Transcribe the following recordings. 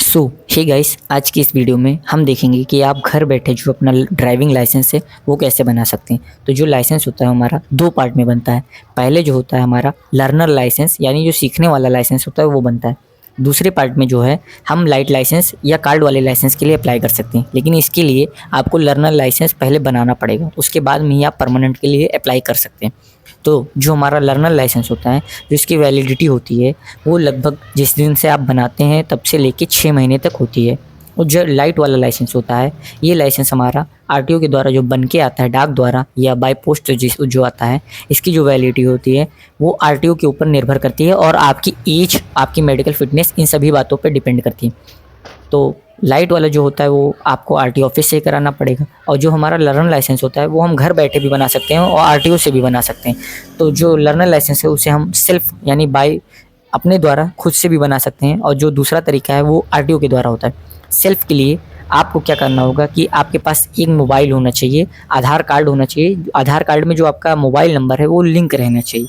सो hey guys, आज की इस वीडियो में हम देखेंगे कि आप घर बैठे जो अपना ड्राइविंग लाइसेंस है वो कैसे बना सकते हैं। तो जो लाइसेंस होता है हमारा दो पार्ट में बनता है। पहले जो होता है हमारा लर्नर लाइसेंस यानी जो सीखने वाला लाइसेंस होता है वो बनता है। दूसरे पार्ट में जो है हम लाइट लाइसेंस या कार्ड वाले लाइसेंस के लिए अप्लाई कर सकते हैं, लेकिन इसके लिए आपको लर्नर लाइसेंस पहले बनाना पड़ेगा, उसके बाद में ही आप परमानेंट के लिए अप्लाई कर सकते हैं। तो जो हमारा लर्नर लाइसेंस होता है, जो इसकी वैलिडिटी होती है वो लगभग जिस दिन से आप बनाते हैं तब से लेके 6 महीने तक होती है। और जो लाइट वाला लाइसेंस होता है, ये लाइसेंस हमारा आरटीओ के द्वारा जो बन के आता है डाक द्वारा या बाय पोस्ट जो आता है, इसकी जो वैलिडिटी होती है वो आरटीओ के ऊपर निर्भर करती है और आपकी एज, आपकी मेडिकल फिटनेस, इन सभी बातों पर डिपेंड करती है। तो लाइट वाला जो होता है वो आपको आरटीओ ऑफिस से कराना पड़ेगा, और जो हमारा लर्नर लाइसेंस होता है वो हम घर बैठे भी बना सकते हैं और आरटीओ से भी बना सकते हैं। तो जो लर्नर लाइसेंस है उसे हम सेल्फ यानी बाय अपने द्वारा खुद से भी बना सकते हैं, और जो दूसरा तरीका है वो आरटीओ के द्वारा होता है। सेल्फ के लिए आपको क्या करना होगा कि आपके पास एक मोबाइल होना चाहिए, आधार कार्ड होना चाहिए। आधार कार्ड में जो आपका मोबाइल नंबर है वो लिंक रहना चाहिए,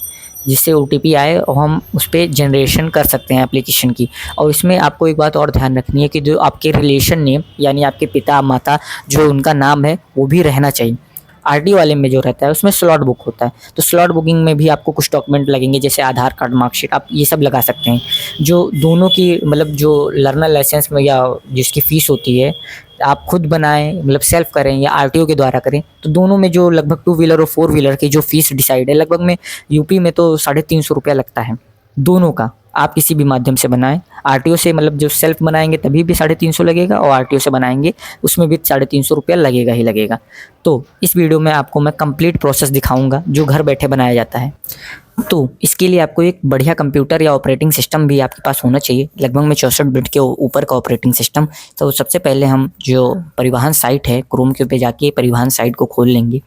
जिससे ओटीपी आए और हम उस पर जनरेशन कर सकते हैं एप्लीकेशन की। और इसमें आपको एक बात और ध्यान रखनी है कि जो आपके रिलेशन नेम यानी आपके पिता माता जो उनका नाम है वो भी रहना चाहिए। आरटी वाले में जो रहता है उसमें स्लॉट बुक होता है, तो स्लॉट बुकिंग में भी आपको कुछ डॉक्यूमेंट लगेंगे, जैसे आधार कार्ड, मार्कशीट, आप ये सब लगा सकते हैं। जो दोनों की मतलब जो लर्नर लाइसेंस में या जिसकी फ़ीस होती है, आप खुद बनाएं मतलब सेल्फ करें या आरटीओ के द्वारा करें, तो दोनों में जो लगभग टू व्हीलर और फोर व्हीलर की जो फ़ीस डिसाइड है, लगभग में यूपी में तो 350 रुपया लगता है दोनों का। आप किसी भी माध्यम से बनाएं, आरटीओ से मतलब जो सेल्फ बनाएंगे तभी भी 350 लगेगा, और आरटीओ से बनाएंगे उसमें भी 350 रुपया लगेगा ही लगेगा। तो इस वीडियो में आपको मैं कंप्लीट प्रोसेस दिखाऊंगा जो घर बैठे बनाया जाता है। तो इसके लिए आपको एक बढ़िया कंप्यूटर या ऑपरेटिंग सिस्टम भी आपके पास होना चाहिए, लगभग में 64 बिट के ऊपर का ऑपरेटिंग सिस्टम। तो सबसे पहले हम जो परिवहन साइट है क्रोम के पे जाके परिवहन साइट को खोल लेंगे।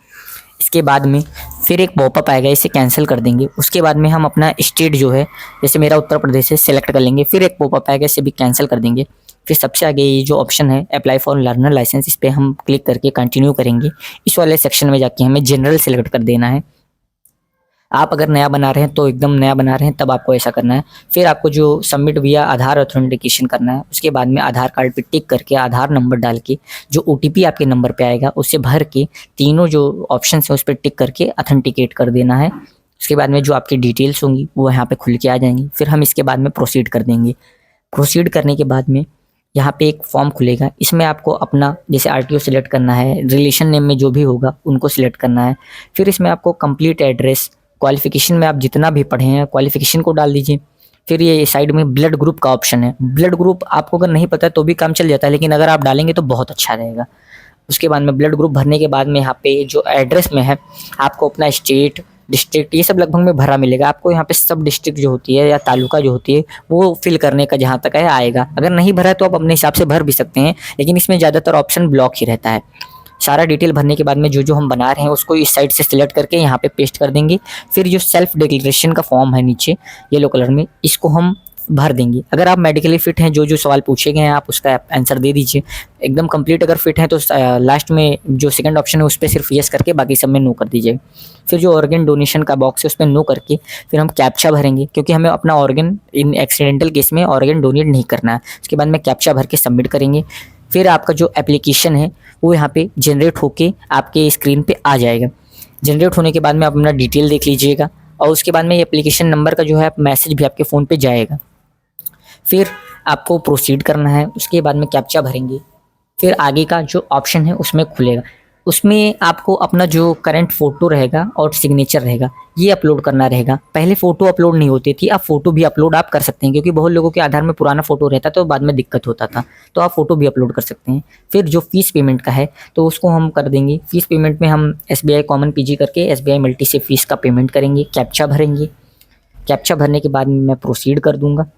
इसके बाद में फिर एक पॉपअप आएगा, इसे कैंसिल कर देंगे। उसके बाद में हम अपना स्टेट जो है, जैसे मेरा उत्तर प्रदेश है, सेलेक्ट कर लेंगे। फिर एक पॉपअप आएगा, इसे भी कैंसिल कर देंगे। फिर सबसे आगे ये जो ऑप्शन है अप्लाई फॉर लर्नर लाइसेंस, इस पर हम क्लिक करके कंटिन्यू करेंगे। इस वाले सेक्शन में जाके हमें जनरल सेलेक्ट कर देना है। आप अगर नया बना रहे हैं तो एकदम नया बना रहे हैं तब आपको ऐसा करना है। फिर आपको जो सबमिट विया आधार ऑथेंटिकेशन करना है, उसके बाद में आधार कार्ड पे टिक करके आधार नंबर डाल के जो ओटीपी आपके नंबर पे आएगा उसे भर के तीनों जो ऑप्शन है उस पर टिक करके ऑथेंटिकेट कर देना है। उसके बाद में जो आपकी डिटेल्स होंगी वो यहाँ पे खुल के आ जाएंगी। फिर हम इसके बाद में प्रोसीड कर देंगे। प्रोसीड करने के बाद में यहाँ पे एक फॉर्म खुलेगा, इसमें आपको अपना जैसे आरटीओ सिलेक्ट करना है, रिलेशन नेम में जो भी होगा उनको सिलेक्ट करना है। फिर इसमें आपको कंप्लीट एड्रेस, क्वालिफिकेशन में आप जितना भी पढ़े हैं क्वालिफिकेशन को डाल दीजिए। फिर ये साइड में ब्लड ग्रुप का ऑप्शन है। ब्लड ग्रुप आपको अगर नहीं पता है तो भी काम चल जाता है, लेकिन अगर आप डालेंगे तो बहुत अच्छा रहेगा। उसके बाद में ब्लड ग्रुप भरने के बाद में यहाँ पे जो एड्रेस में है आपको अपना स्टेट, डिस्ट्रिक्ट, ये सब लगभग में भरा मिलेगा आपको। यहाँ पे सब डिस्ट्रिक्ट जो होती है या तालुका जो होती है वो फिल करने का जहाँ तक है आएगा। अगर नहीं भरा है तो आप अपने हिसाब से भर भी सकते हैं, लेकिन इसमें ज़्यादातर ऑप्शन ब्लॉक ही रहता है। सारा डिटेल भरने के बाद में जो जो हम बना रहे हैं उसको इस साइड से सिलेक्ट करके यहाँ पे पेस्ट कर देंगे। फिर जो सेल्फ डिक्लेरेशन का फॉर्म है नीचे येलो कलर में, इसको हम भर देंगे। अगर आप मेडिकली फिट हैं, जो जो सवाल पूछे गए हैं आप उसका आंसर दे दीजिए। एकदम कंप्लीट अगर फिट है तो लास्ट में जो सेकंड ऑप्शन है उस पर सिर्फ यस करके बाकी सब में नो कर दीजिए। फिर जो ऑर्गन डोनेशन का बॉक्स है उस पर नो करके फिर हम कैप्चा भरेंगे, क्योंकि हमें अपना ऑर्गन इन एक्सीडेंटल केस में ऑर्गन डोनेट नहीं करना है। उसके बाद में कैप्चा भर के सबमिट करेंगे। फिर आपका जो एप्लीकेशन है वो यहाँ पे जनरेट होके आपके स्क्रीन पे आ जाएगा। जनरेट होने के बाद में आप अपना डिटेल देख लीजिएगा, और उसके बाद में ये एप्लीकेशन नंबर का जो है मैसेज भी आपके फ़ोन पे जाएगा। फिर आपको प्रोसीड करना है। उसके बाद में कैप्चा भरेंगे। फिर आगे का जो ऑप्शन है उसमें खुलेगा, उसमें आपको अपना जो करंट फ़ोटो रहेगा और सिग्नेचर रहेगा ये अपलोड करना रहेगा। पहले फ़ोटो अपलोड नहीं होती थी, अब फ़ोटो भी अपलोड आप कर सकते हैं, क्योंकि बहुत लोगों के आधार में पुराना फ़ोटो रहता तो बाद में दिक्कत होता था, तो आप फ़ोटो भी अपलोड कर सकते हैं। फिर जो फ़ीस पेमेंट का है तो उसको हम कर देंगे। फ़ीस पेमेंट में हम SBI कॉमन PG करके SBI मल्टी से फ़ीस का पेमेंट करेंगे। कैप्चा भरेंगे। कैप्चा भरने के बाद मैं प्रोसीड कर दूँगा।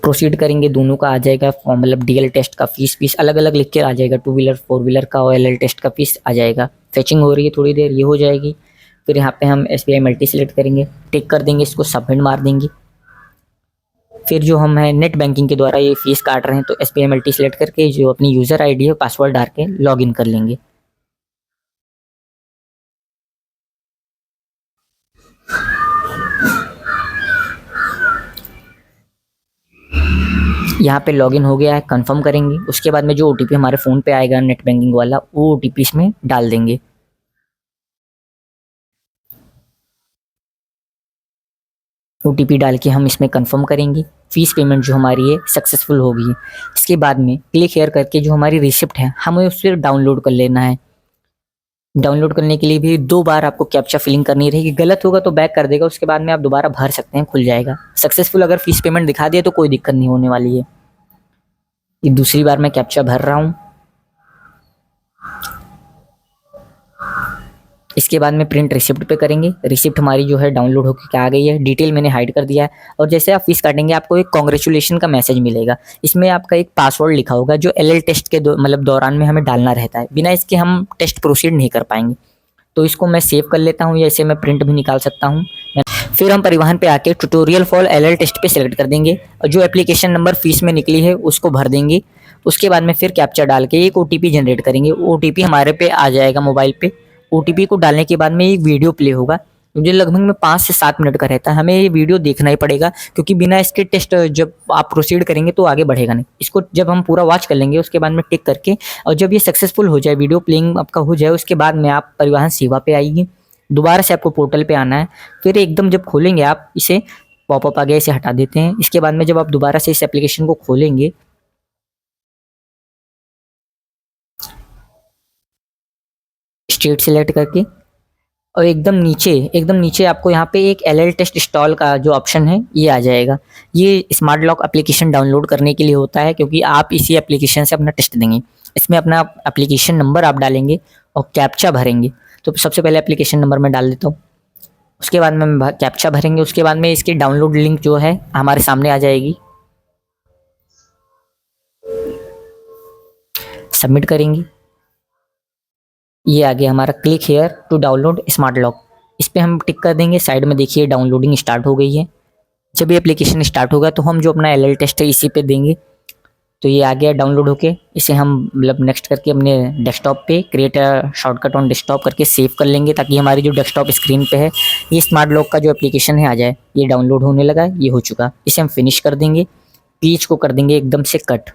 प्रोसीड करेंगे, दोनों का आ जाएगा फॉर्म, मतलब डीएल टेस्ट का फीस अलग अलग लिख के आ जाएगा। टू व्हीलर फोर व्हीलर का और एलएल टेस्ट का फीस आ जाएगा। फेचिंग हो रही है, थोड़ी देर ये हो जाएगी। फिर यहाँ पे हम SBI मल्टी सेलेक्ट करेंगे, टिक कर देंगे, इसको सबमिट मार देंगे। फिर जो हम है नेट बैंकिंग के द्वारा ये फीस काट रहे हैं तो SBI मल्टी सेलेक्ट करके जो अपनी यूज़र ID है पासवर्ड डाल के लॉग इन कर लेंगे। यहाँ पे लॉगिन हो गया है, कंफर्म करेंगे। उसके बाद में जो ओटीपी हमारे फ़ोन पे आएगा नेट बैंकिंग वाला, वो ओटीपी इसमें डाल देंगे। ओटीपी डाल के हम इसमें कंफर्म करेंगे। फीस पेमेंट जो हमारी है सक्सेसफुल हो गई है। इसके बाद में क्लिक हेयर करके जो हमारी रिसिप्ट है हमें उसे डाउनलोड कर लेना है। डाउनलोड करने के लिए भी 2 बार आपको कैप्चा फिलिंग करनी रहेगी। गलत होगा तो बैक कर देगा, उसके बाद में आप दोबारा भर सकते हैं, खुल जाएगा। सक्सेसफुल अगर फीस पेमेंट दिखा दिया तो कोई दिक्कत नहीं होने वाली है। ये दूसरी बार मैं कैप्चा भर रहा हूँ। इसके बाद में प्रिंट रिसिप्ट पे करेंगे। रिसिप्ट हमारी जो है डाउनलोड होकर आ गई है। डिटेल मैंने हाइड कर दिया है। और जैसे आप फीस काटेंगे आपको एक कॉन्ग्रेचुलेशन का मैसेज मिलेगा। इसमें आपका एक पासवर्ड लिखा होगा जो एलएल टेस्ट के मतलब दौरान में हमें डालना रहता है। बिना इसके हम टेस्ट प्रोसीड नहीं कर पाएंगे। तो इसको मैं सेव कर लेता हूँ, या इसे मैं प्रिंट भी निकाल सकता हूँ। फिर हम परिवहन पे आके ट्यूटोरियल फॉर एलएल टेस्ट पे सेलेक्ट कर देंगे और जो एप्लीकेशन नंबर फीस में निकली है उसको भर देंगे। उसके बाद में फिर कैप्चा डाल के एक ओटीपी जनरेट करेंगे। ओटीपी हमारे पे आ जाएगा मोबाइल पे। ओटीपी को डालने के बाद में एक वीडियो प्ले होगा जो लगभग में 5 से 7 मिनट का रहता है। हमें ये वीडियो देखना ही पड़ेगा क्योंकि बिना इसके टेस्ट जब आप प्रोसीड करेंगे तो आगे बढ़ेगा नहीं। इसको जब हम पूरा वॉच कर लेंगे उसके बाद में टिक करके, और जब ये सक्सेसफुल हो जाए, वीडियो प्लेइंग आपका हो जाए, उसके बाद में आप परिवहन सेवा पे आएगी। दोबारा से आपको पोर्टल पे आना है। फिर एकदम जब खोलेंगे आप इसे, पॉपअप आ गया, इसे हटा देते हैं। इसके बाद में जब आप दोबारा से इस एप्लीकेशन को खोलेंगे, स्टेट सिलेक्ट करके, और एकदम नीचे आपको यहाँ पे एक एलएल टेस्ट इंस्टॉल का जो ऑप्शन है ये आ जाएगा। ये स्मार्ट लॉक एप्लीकेशन डाउनलोड करने के लिए होता है क्योंकि आप इसी एप्लीकेशन से अपना टेस्ट देंगे। इसमें अपना एप्लीकेशन नंबर आप डालेंगे और कैप्चा भरेंगे। तो सबसे पहले एप्लीकेशन नंबर मैं डाल देता हूँ। उसके बाद में कैप्चा भरेंगे। उसके बाद में इसकी डाउनलोड लिंक जो है हमारे सामने आ जाएगी। सबमिट करेंगे। ये आ गया हमारा click here to download smart lock. इस पर हम टिक कर देंगे। साइड में देखिए डाउनलोडिंग स्टार्ट हो गई है। जब ये एप्लीकेशन स्टार्ट होगा तो हम जो अपना एलएल टेस्ट है इसी पे देंगे। तो ये आ गया डाउनलोड होके। इसे हम मतलब नेक्स्ट करके अपने डेस्कटॉप पे क्रिएट शॉर्टकट ऑन डेस्कटॉप करके सेव कर लेंगे ताकि हमारी जो डेस्कटॉप स्क्रीन पे है ये स्मार्ट लॉक का जो एप्लीकेशन है आ जाए। ये डाउनलोड होने लगा, ये हो चुका। इसे हम फिनिश कर देंगे। पेज को कर देंगे एकदम से कट।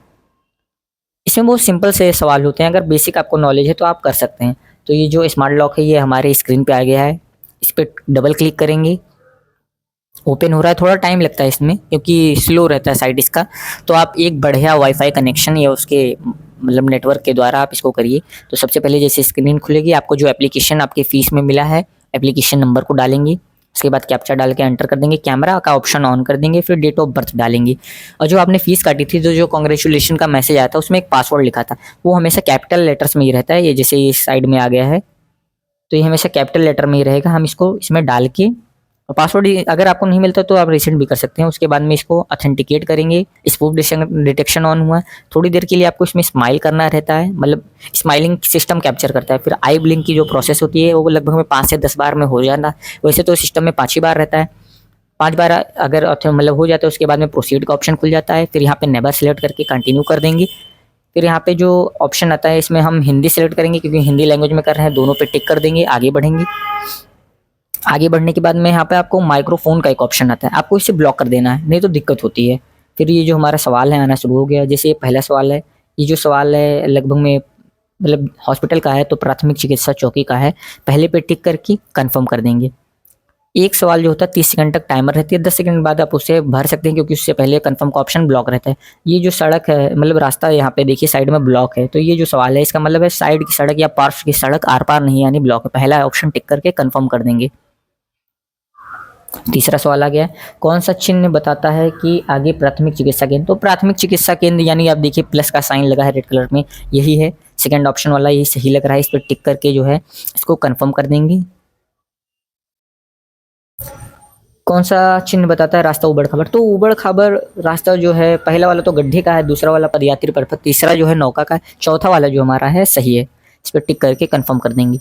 इसमें बहुत सिंपल से सवाल होते हैं, अगर बेसिक आपको नॉलेज है तो आप कर सकते हैं। तो ये जो स्मार्ट लॉक है ये हमारे स्क्रीन पे आ गया है। इस पर डबल क्लिक करेंगे। ओपन हो रहा है। थोड़ा टाइम लगता है इसमें क्योंकि स्लो रहता है साइट इसका। तो आप एक बढ़िया वाईफाई कनेक्शन या उसके मतलब नेटवर्क के द्वारा आप इसको करिए। तो सबसे पहले जैसे स्क्रीन खुलेगी, आपको जो एप्लीकेशन आपके फीस में मिला है एप्लीकेशन नंबर को डालेंगे। उसके बाद कैप्चा डाल के एंटर कर देंगे। कैमरा का ऑप्शन ऑन कर देंगे। फिर डेट ऑफ बर्थ डालेंगे। और जो आपने फीस काटी थी, जो कॉन्ग्रेचुलेशन का मैसेज आया था उसमें एक पासवर्ड लिखा था, वो हमेशा कैपिटल लेटर्स में ही रहता है। ये जैसे ये साइड में आ गया है तो ये हमेशा कैपिटल लेटर में ही रहेगा। हम इसको इसमें डाल के, और पासवर्ड अगर आपको नहीं मिलता तो आप रीसेंट भी कर सकते हैं। उसके बाद में इसको ऑथेंटिकेट करेंगे। स्पूफ डिटेक्शन ऑन हुआ। थोड़ी देर के लिए आपको इसमें स्माइल करना रहता है, मतलब स्माइलिंग सिस्टम कैप्चर करता है। फिर आई ब्लिंक की जो प्रोसेस होती है वो लगभग में 5 से 10 बार में हो जाता है। वैसे तो सिस्टम में 5 ही बार रहता है। 5 बार अगर मतलब हो जाता है उसके बाद में प्रोसीड का ऑप्शन खुल जाता है। फिर यहाँ पे नेवर सेलेक्ट करके कंटिन्यू कर देंगे। फिर यहाँ पे जो ऑप्शन आता है इसमें हम हिंदी सेलेक्ट करेंगे क्योंकि हिंदी लैंग्वेज में कर रहे हैं। दोनों पे टिक कर देंगे, आगे बढ़ेंगे। आगे बढ़ने के बाद में यहाँ पे आपको माइक्रोफोन का एक ऑप्शन आता है, आपको इसे ब्लॉक कर देना है, नहीं तो दिक्कत होती है। फिर ये जो हमारा सवाल है आना शुरू हो गया। जैसे ये पहला सवाल है, ये जो सवाल है लगभग में मतलब हॉस्पिटल का है तो प्राथमिक चिकित्सा चौकी का है। पहले पे टिक करके कंफर्म कर देंगे। एक सवाल जो होता है 30 सेकंड तक टाइमर रहती है। 10 सेकंड बाद आप उसे भर सकते हैं क्योंकि उससे पहले कंफर्म का ऑप्शन ब्लॉक रहता है। ये जो सड़क है मतलब रास्ता यहाँ पे देखिए साइड में ब्लॉक है, तो ये जो सवाल है इसका मतलब है साइड की सड़क या पार्श्व की सड़क आर पार नहीं यानी ब्लॉक है। पहला ऑप्शन टिक करके कंफर्म कर देंगे। तीसरा सवाल आ गया, कौन सा चिन्ह बताता है कि आगे प्राथमिक चिकित्सा केंद्र? तो प्राथमिक चिकित्सा केंद्र यानी आप देखिए प्लस का साइन लगा है रेड कलर में, यही है। सेकंड ऑप्शन वाला यही सही लग रहा है। इस पर टिक करके जो है इसको कंफर्म कर देंगे। कौन सा चिन्ह बताता है रास्ता उबड़ खाबड़? तो उबड़ खाबड़ रास्ता जो है पहला वाला तो गड्ढे का है, दूसरा वाला पदयात्री पर, तीसरा जो है नौका का है, चौथा वाला जो हमारा है सही है। इस पर टिक करके कंफर्म कर देंगे।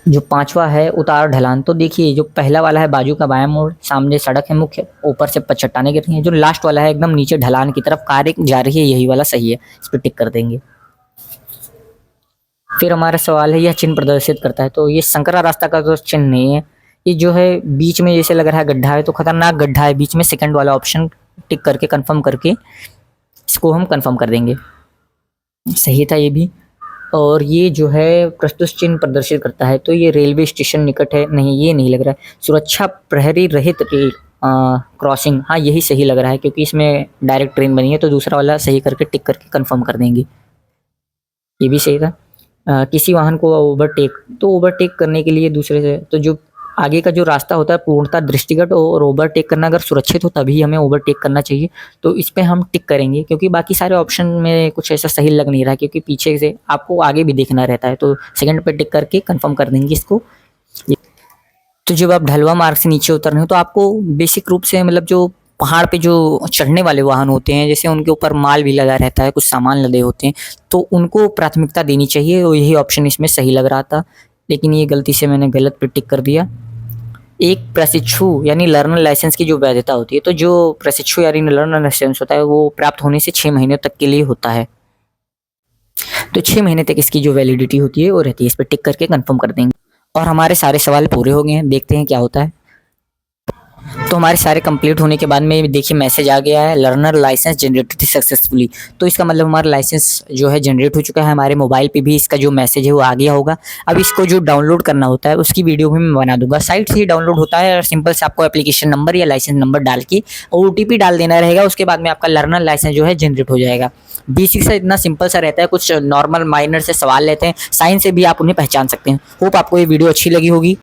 जो पांचवा है उतार ढलान, तो देखिए जो पहला वाला है बाजू का बायां मोड़, सामने सड़क है मुख्य, ऊपर से चट्टानें गिर रही हैं। जो लास्ट वाला है एकदम नीचे ढलान की तरफ कार एक जा रही है, यही वाला सही है। इस पर टिक कर देंगे। फिर हमारा सवाल है यह चिन्ह प्रदर्शित करता है, तो ये संकरा रास्ता का तो चिन्ह नहीं है। ये जो है बीच में जैसे लग रहा है गड्ढा है, तो खतरनाक गड्ढा है बीच में, सेकंड वाला ऑप्शन टिक करके कंफर्म करके इसको हम कंफर्म कर देंगे। सही था ये भी। और ये जो है प्रस्तुत चिन्ह प्रदर्शित करता है, तो ये रेलवे स्टेशन निकट है, नहीं ये नहीं लग रहा है। सुरक्षा प्रहरी रहित क्रॉसिंग, हाँ यही सही लग रहा है क्योंकि इसमें डायरेक्ट ट्रेन बनी है, तो दूसरा वाला सही करके टिक करके कंफर्म कर देंगे। ये भी सही था। किसी वाहन को ओवरटेक, तो ओवरटेक करने के लिए दूसरे से, तो जो आगे का जो रास्ता होता है पूर्णतः दृष्टिगत, और ओवरटेक करना अगर सुरक्षित हो तभी हमें ओवरटेक करना चाहिए, तो इस पे हम टिक करेंगे क्योंकि बाकी सारे ऑप्शन में कुछ ऐसा सही लग नहीं रहा क्योंकि पीछे से आपको आगे भी देखना रहता है, तो सेकंड पे टिक करके कंफर्म कर देंगे इसको। तो जब आप ढलवा मार्ग से नीचे उतर रहे हो तो आपको बेसिक रूप से मतलब जो पहाड़ पे जो चढ़ने वाले वाहन होते हैं, जैसे उनके ऊपर माल भी लदा रहता है, कुछ सामान लदे होते हैं, तो उनको प्राथमिकता देनी चाहिए, और यही ऑप्शन इसमें सही लग रहा था, लेकिन ये गलती से मैंने गलत पे टिक कर दिया। एक प्रशिक्षु यानी लर्नर लाइसेंस की जो वैधता होती है, तो जो प्रशिक्षु यानी लर्नर लाइसेंस होता है वो प्राप्त होने से 6 महीने तक के लिए होता है, तो 6 महीने तक इसकी जो वैलिडिटी होती है वो रहती है। इस पर टिक करके कंफर्म कर देंगे और हमारे सारे सवाल पूरे हो गए हैं। देखते हैं क्या होता है। तो हमारे सारे कंप्लीट होने के बाद में देखिए मैसेज आ गया है, लर्नर लाइसेंस जनरेटेड सक्सेसफुली, तो इसका मतलब हमारा लाइसेंस जो है जनरेट हो चुका है। हमारे मोबाइल पे भी इसका जो मैसेज है वो आ गया होगा। अब इसको जो डाउनलोड करना होता है उसकी वीडियो भी मैं बना दूंगा, साइट से ही डाउनलोड होता है, और सिंपल से आपको एप्लीकेशन नंबर या लाइसेंस नंबर डाल के और OTP डाल देना रहेगा, उसके बाद में आपका लर्नर लाइसेंस जो है जनरेट हो जाएगा। बेसिक सा इतना सिंपल सा रहता है, कुछ नॉर्मल माइनर से सवाल लेते हैं, साइंस से भी आप उन्हें पहचान सकते हैं। होप आपको ये वीडियो अच्छी लगी होगी।